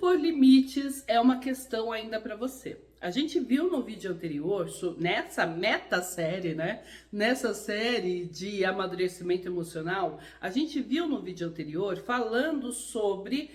Impor limites é uma questão ainda para você. A gente viu no vídeo anterior, nessa meta-série, né? Nessa série de amadurecimento emocional, a gente viu no vídeo anterior falando sobre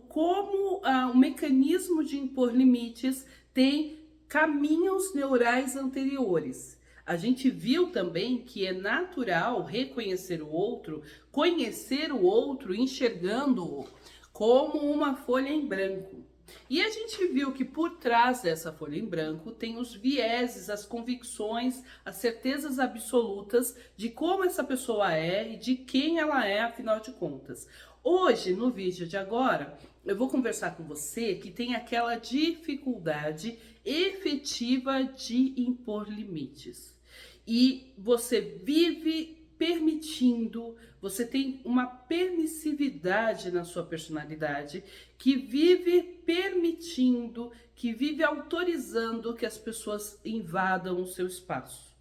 como o mecanismo de impor limites tem caminhos neurais anteriores. A gente viu também que é natural reconhecer o outro, conhecer o outro, enxergando-o como uma folha em branco. E a gente viu que por trás dessa folha em branco tem os vieses, as convicções, as certezas absolutas de como essa pessoa é e de quem ela é, afinal de contas. Hoje, no vídeo de agora, eu vou conversar com você que tem aquela dificuldade efetiva de impor limites. E você vive permitindo, você tem uma permissividade na sua personalidade que vive permitindo, que vive autorizando que as pessoas invadam o seu espaço.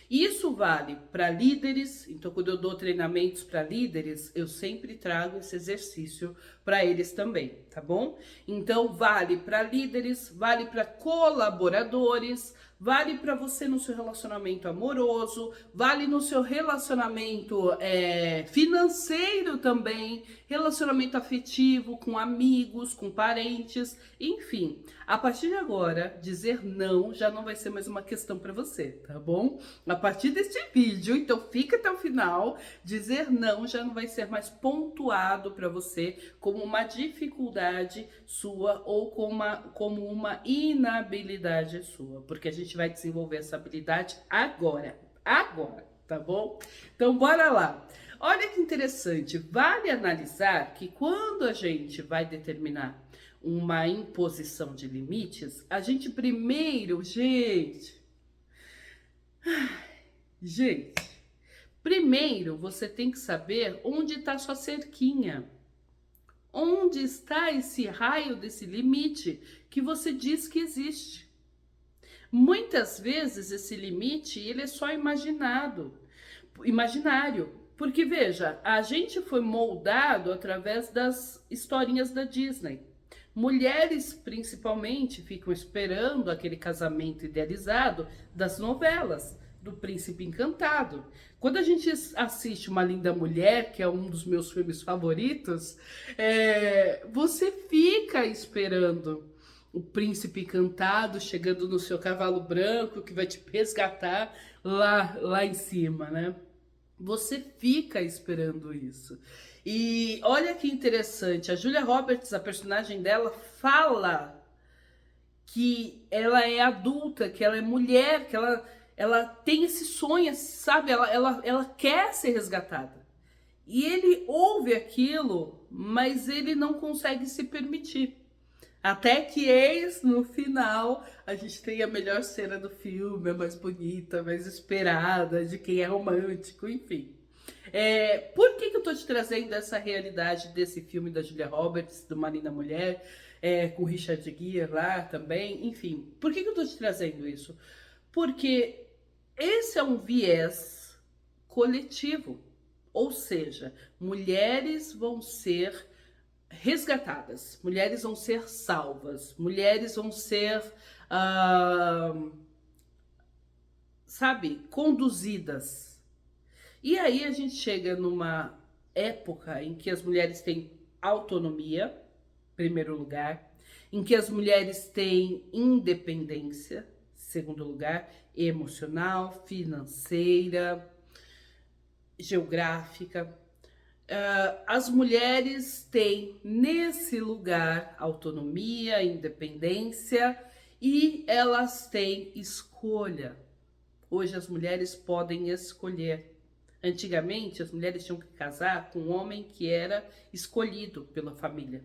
Isso vale para líderes, então quando eu dou treinamentos para líderes, eu sempre trago esse exercício para eles também, tá bom? Então vale para líderes, vale para colaboradores, vale para você no seu relacionamento amoroso, vale no seu relacionamento financeiro também, relacionamento afetivo com amigos, com parentes, enfim. A partir de agora, dizer não já não vai ser mais uma questão para você, tá bom? A partir deste vídeo, então fica até o final, dizer não já não vai ser mais pontuado para você como uma dificuldade sua ou como uma inabilidade sua, porque a gente vai desenvolver essa habilidade agora, tá bom? Então bora lá. Olha que interessante, vale analisar que quando a gente vai determinar uma imposição de limites, a gente primeiro, primeiro você tem que saber onde está sua cerquinha. Onde está esse raio desse limite que você diz que existe? Muitas vezes esse limite ele é só imaginário, porque veja, a gente foi moldado através das historinhas da Disney. Mulheres principalmente ficam esperando aquele casamento idealizado das novelas do Príncipe Encantado. Quando a gente assiste Uma Linda Mulher, que é um dos meus filmes favoritos, você fica esperando o príncipe encantado chegando no seu cavalo branco que vai te resgatar lá em cima, né? Você fica esperando isso. E olha que interessante, a Julia Roberts, a personagem dela, fala que ela é adulta, que ela é mulher, que ela tem esse sonho, sabe? Ela quer ser resgatada. E ele ouve aquilo, mas ele não consegue se permitir. Até que eis, no final, a gente tem a melhor cena do filme, a mais bonita, a mais esperada, de quem é romântico, enfim. Por que eu tô te trazendo essa realidade desse filme da Julia Roberts, do Marina Mulher, com Richard Gere lá também, enfim. Por que eu tô te trazendo isso? Porque esse é um viés coletivo, ou seja, mulheres vão ser resgatadas, mulheres vão ser salvas, mulheres vão ser, conduzidas. E aí a gente chega numa época em que as mulheres têm autonomia, em primeiro lugar, em que as mulheres têm independência, segundo lugar, emocional, financeira, geográfica. As mulheres têm nesse lugar autonomia, independência e elas têm escolha. Hoje as mulheres podem escolher. Antigamente as mulheres tinham que casar com um homem que era escolhido pela família.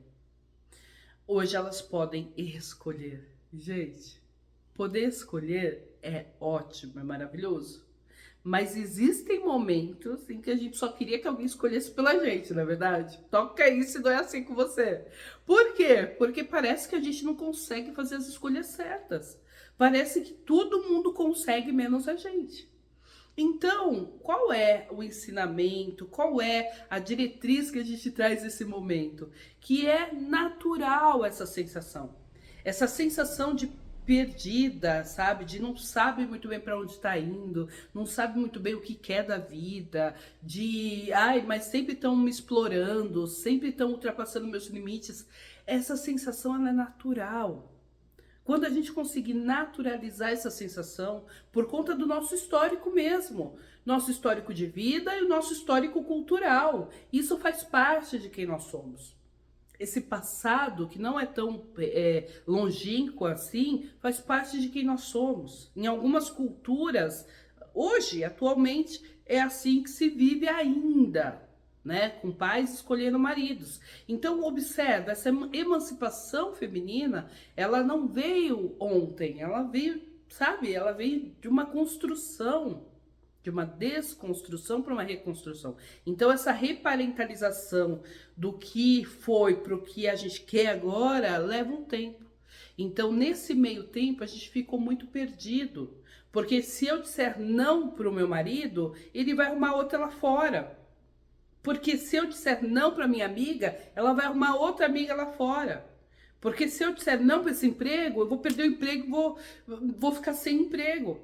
Hoje elas podem escolher. Gente, poder escolher é ótimo, é maravilhoso. Mas existem momentos em que a gente só queria que alguém escolhesse pela gente, não é verdade? Toca aí se não é assim com você. Por quê? Porque parece que a gente não consegue fazer as escolhas certas. Parece que todo mundo consegue, menos a gente. Então, qual é o ensinamento, qual é a diretriz que a gente traz nesse momento? Que é natural essa sensação de perdida, sabe? De não sabe muito bem para onde está indo, não sabe muito bem o que quer da vida, de, ai, mas sempre estão me explorando, sempre estão ultrapassando meus limites. Essa sensação, ela é natural. Quando a gente conseguir naturalizar essa sensação, por conta do nosso histórico mesmo, nosso histórico de vida e o nosso histórico cultural, isso faz parte de quem nós somos. Esse passado, que não é tão longínquo assim, faz parte de quem nós somos. Em algumas culturas, hoje, atualmente, é assim que se vive ainda, né, com pais escolhendo maridos. Então, observa, essa emancipação feminina, ela não veio ontem, ela veio, sabe, ela veio de uma construção, de uma desconstrução para uma reconstrução. Então, essa reparentalização do que foi para o que a gente quer agora leva um tempo. Então, nesse meio tempo, a gente ficou muito perdido. Porque se eu disser não para o meu marido, ele vai arrumar outra lá fora. Porque se eu disser não para minha amiga, ela vai arrumar outra amiga lá fora. Porque se eu disser não para esse emprego, eu vou perder o emprego, vou ficar sem emprego.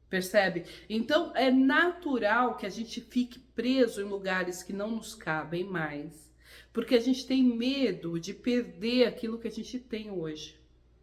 Percebe? Então é natural que a gente fique preso em lugares que não nos cabem mais. Porque a gente tem medo de perder aquilo que a gente tem hoje.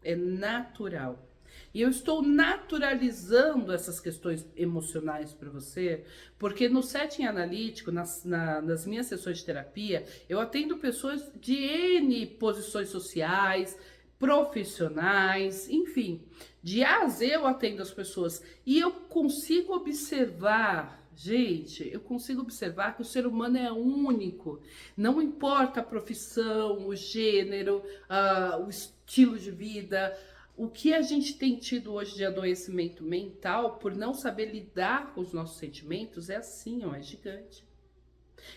É natural. E eu estou naturalizando essas questões emocionais para você, porque no setting analítico, nas minhas sessões de terapia, eu atendo pessoas de N posições sociais, profissionais, enfim. De A a Z eu atendo as pessoas e eu consigo observar, gente, eu consigo observar que o ser humano é único. Não importa a profissão, o gênero, o estilo de vida. O que a gente tem tido hoje de adoecimento mental por não saber lidar com os nossos sentimentos é assim, ó, é gigante.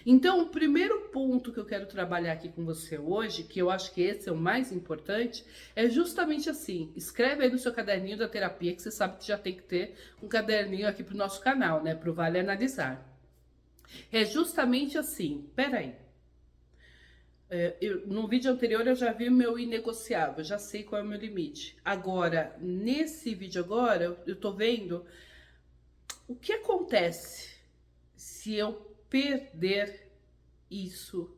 Então, o primeiro ponto que eu quero trabalhar aqui com você hoje, que eu acho que esse é o mais importante, é justamente assim. Escreve aí no seu caderninho da terapia, que você sabe que já tem que ter um caderninho aqui pro nosso canal, né? Pro Vale Analisar. É justamente assim. Peraí. No vídeo anterior eu já vi o meu inegociável, já sei qual é o meu limite. Agora, nesse vídeo agora, eu tô vendo o que acontece se eu perder isso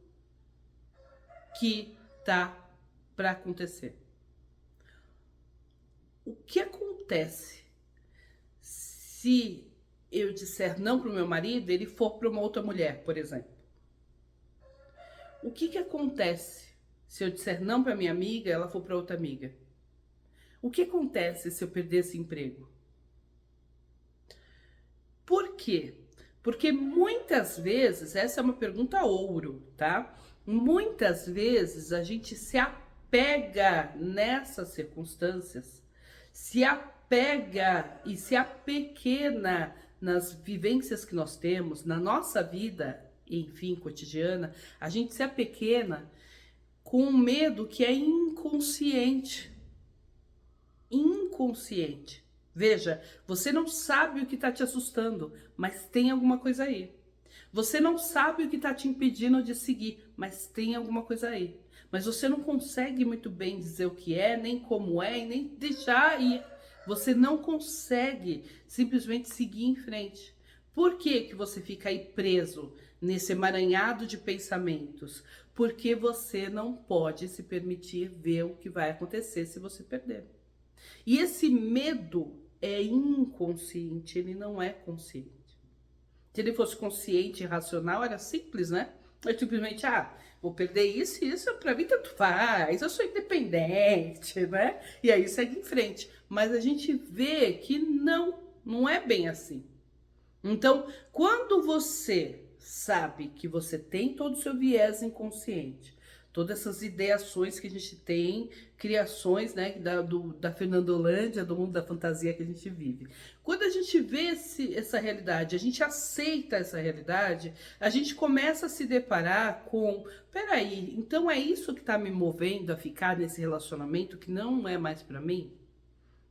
que tá para acontecer. O que acontece se eu disser não pro meu marido, ele for para uma outra mulher, por exemplo? O que acontece se eu disser não para minha amiga, ela for para outra amiga? O que acontece se eu perder esse emprego? Por quê? Porque muitas vezes, essa é uma pergunta ouro, tá? Muitas vezes a gente se apega nessas circunstâncias, se apega e se apequena nas vivências que nós temos, na nossa vida, enfim, cotidiana, a gente se apequena com um medo que é inconsciente. Inconsciente. Veja, você não sabe o que está te assustando, mas tem alguma coisa aí. Você não sabe o que está te impedindo de seguir, mas tem alguma coisa aí. Mas você não consegue muito bem dizer o que é, nem como é, e nem deixar ir. Você não consegue simplesmente seguir em frente. Por que que você fica aí preso nesse emaranhado de pensamentos? Porque você não pode se permitir ver o que vai acontecer se você perder. E esse medo é inconsciente, ele não é consciente. Se ele fosse consciente e racional, era simples, né? É simplesmente, vou perder isso e isso, pra mim tanto faz, eu sou independente, né? E aí segue em frente. Mas a gente vê que não é bem assim. Então, quando você sabe que você tem todo o seu viés inconsciente, todas essas ideações que a gente tem, criações, né, da Fernandolândia, do mundo da fantasia que a gente vive. Quando a gente vê essa realidade, a gente aceita essa realidade, a gente começa a se deparar com, peraí, então é isso que está me movendo a ficar nesse relacionamento que não é mais para mim?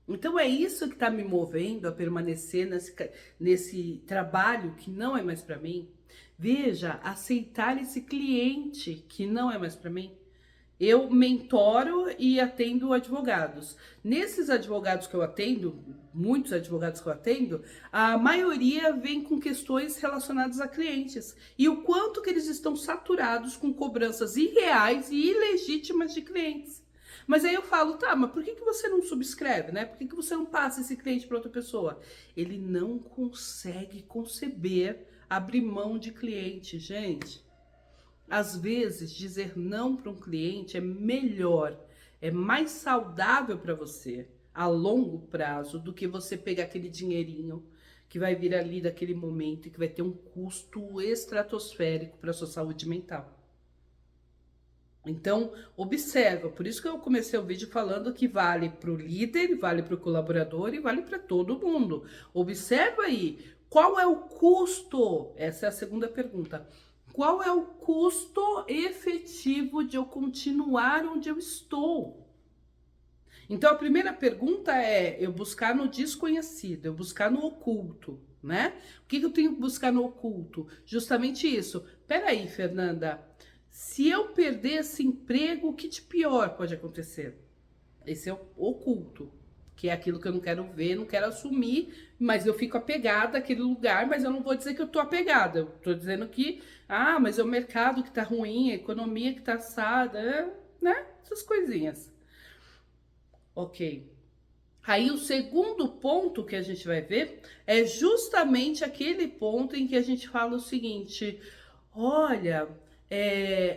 Então é isso que está me movendo a permanecer nesse trabalho que não é mais para mim. Veja, aceitar esse cliente que não é mais para mim. Eu mentoro e atendo advogados. Nesses advogados que eu atendo, muitos advogados que eu atendo, a maioria vem com questões relacionadas a clientes. E o quanto que eles estão saturados com cobranças irreais e ilegítimas de clientes. Mas aí eu falo, tá, mas por que você não subscreve, né? Por que você não passa esse cliente para outra pessoa? Ele não consegue conceber abrir mão de cliente, gente. Às vezes, dizer não para um cliente é melhor, é mais saudável para você a longo prazo do que você pegar aquele dinheirinho que vai vir ali daquele momento e que vai ter um custo estratosférico para a sua saúde mental. Então, observa. Por isso que eu comecei o vídeo falando que vale para o líder, vale para o colaborador e vale para todo mundo. Observa aí, qual é o custo? Essa é a segunda pergunta. Qual é o custo efetivo de eu continuar onde eu estou? Então, a primeira pergunta é eu buscar no desconhecido, eu buscar no oculto, né? O que eu tenho que buscar no oculto? Justamente isso. Peraí, Fernanda, se eu perder esse emprego, o que de pior pode acontecer? Esse é o oculto, que é aquilo que eu não quero ver, não quero assumir, mas eu fico apegada àquele lugar, mas eu não vou dizer que eu tô apegada. Eu tô dizendo que, mas é o mercado que tá ruim, a economia que tá assada, né? Essas coisinhas. Ok. Aí o segundo ponto que a gente vai ver é justamente aquele ponto em que a gente fala o seguinte: olha,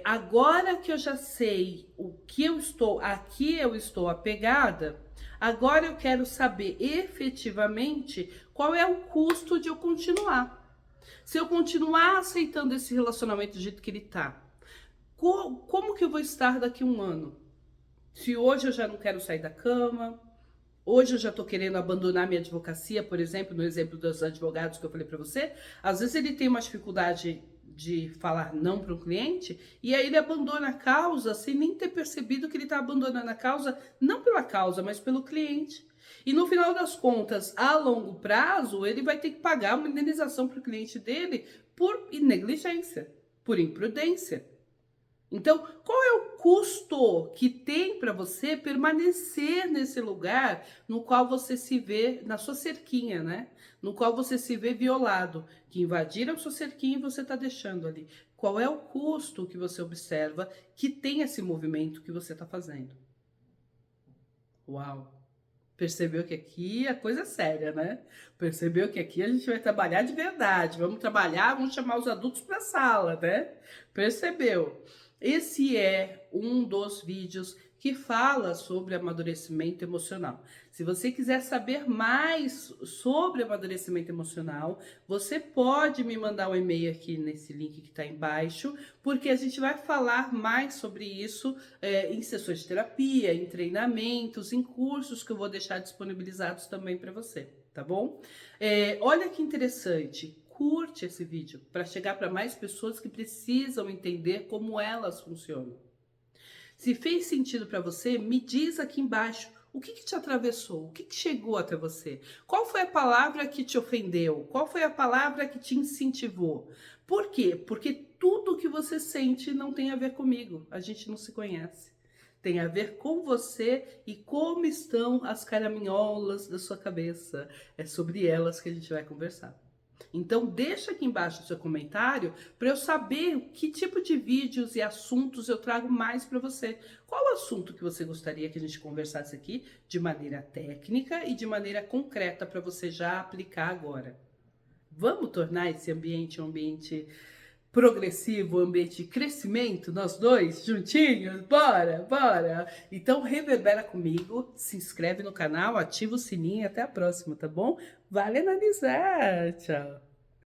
agora que eu já sei o que eu estou, aqui eu estou apegada, agora eu quero saber efetivamente qual é o custo de eu continuar. Se eu continuar aceitando esse relacionamento do jeito que ele tá, como que eu vou estar daqui a um ano? Se hoje eu já não quero sair da cama, hoje eu já estou querendo abandonar minha advocacia, por exemplo, no exemplo dos advogados que eu falei para você, às vezes ele tem uma dificuldade de falar não para um cliente e aí ele abandona a causa sem nem ter percebido que ele está abandonando a causa, não pela causa, mas pelo cliente. E no final das contas, a longo prazo, ele vai ter que pagar uma indenização para o cliente dele por negligência, por imprudência. Então, qual é o custo que tem para você permanecer nesse lugar no qual você se vê, na sua cerquinha, né? No qual você se vê violado, que invadiram a sua cerquinha e você está deixando ali. Qual é o custo que você observa que tem esse movimento que você está fazendo? Uau! Percebeu que aqui a coisa é séria, né? Percebeu que aqui a gente vai trabalhar de verdade. Vamos trabalhar, vamos chamar os adultos para a sala, né? Percebeu? Esse é um dos vídeos que fala sobre amadurecimento emocional. Se você quiser saber mais sobre amadurecimento emocional, você pode me mandar um e-mail aqui nesse link que está embaixo, porque a gente vai falar mais sobre isso em sessões de terapia, em treinamentos, em cursos que eu vou deixar disponibilizados também para você, tá bom? Olha que interessante. Curte esse vídeo para chegar para mais pessoas que precisam entender como elas funcionam. Se fez sentido para você, me diz aqui embaixo o que te atravessou, o que chegou até você. Qual foi a palavra que te ofendeu? Qual foi a palavra que te incentivou? Por quê? Porque tudo que você sente não tem a ver comigo. A gente não se conhece. Tem a ver com você e como estão as caraminholas da sua cabeça. É sobre elas que a gente vai conversar. Então deixa aqui embaixo o seu comentário para eu saber que tipo de vídeos e assuntos eu trago mais para você. Qual o assunto que você gostaria que a gente conversasse aqui de maneira técnica e de maneira concreta para você já aplicar agora? Vamos tornar esse ambiente um ambiente progressivo, um ambiente de crescimento, nós dois juntinhos? Bora, bora! Então reverbera comigo, se inscreve no canal, ativa o sininho e até a próxima, tá bom? Vale analisar! Tchau!